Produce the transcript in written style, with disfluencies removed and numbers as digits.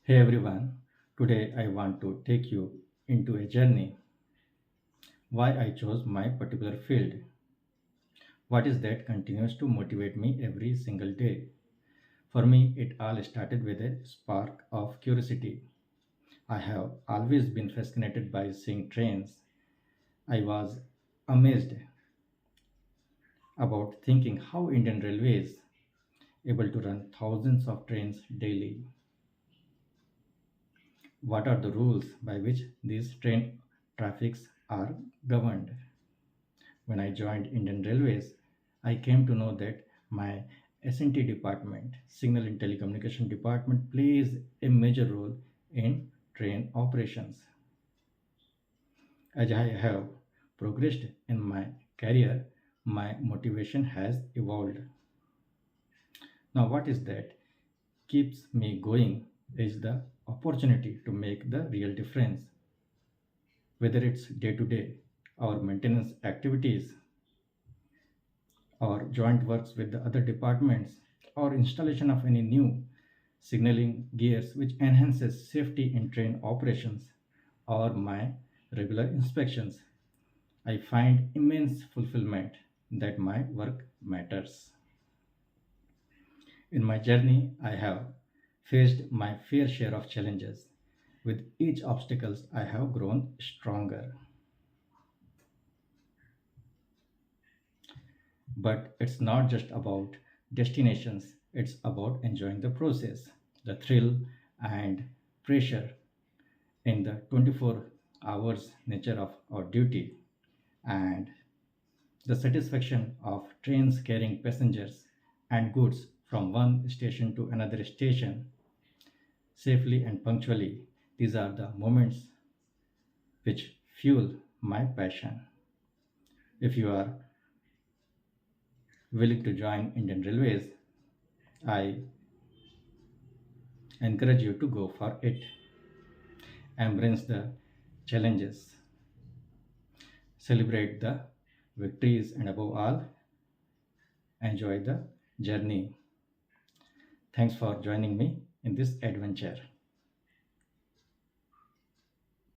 Hey everyone, today I want to take you into a journey why I chose my particular field. What is that continues to motivate me every single day? For me, it all started with a spark of curiosity. I have always been fascinated by seeing trains. I was amazed about thinking how Indian Railways able to run thousands of trains daily. What are the rules by which these train traffics are governed? When I joined Indian Railways, I came to know that my S&T department, Signal and Telecommunication Department, plays a major role in train operations. As I have progressed in my career, my motivation has evolved. Now, what is that keeps me going is the opportunity to make the real difference, whether it's day to day, our maintenance activities, or joint works with the other departments, or installation of any new signaling gears which enhances safety in train operations, or my regular inspections. I find immense fulfillment that my work matters. In my journey, I have faced my fair share of challenges. With each obstacles, I have grown stronger. But it's not just about destinations, it's about enjoying the process, the thrill and pressure in the 24 hours nature of our duty, and the satisfaction of trains carrying passengers and goods from one station to another station safely and punctually. These are the moments which fuel my passion. If you are willing to join Indian Railways, I encourage you to go for it. Embrace the challenges, celebrate the victories, and above all, enjoy the journey. Thanks for joining me in this adventure.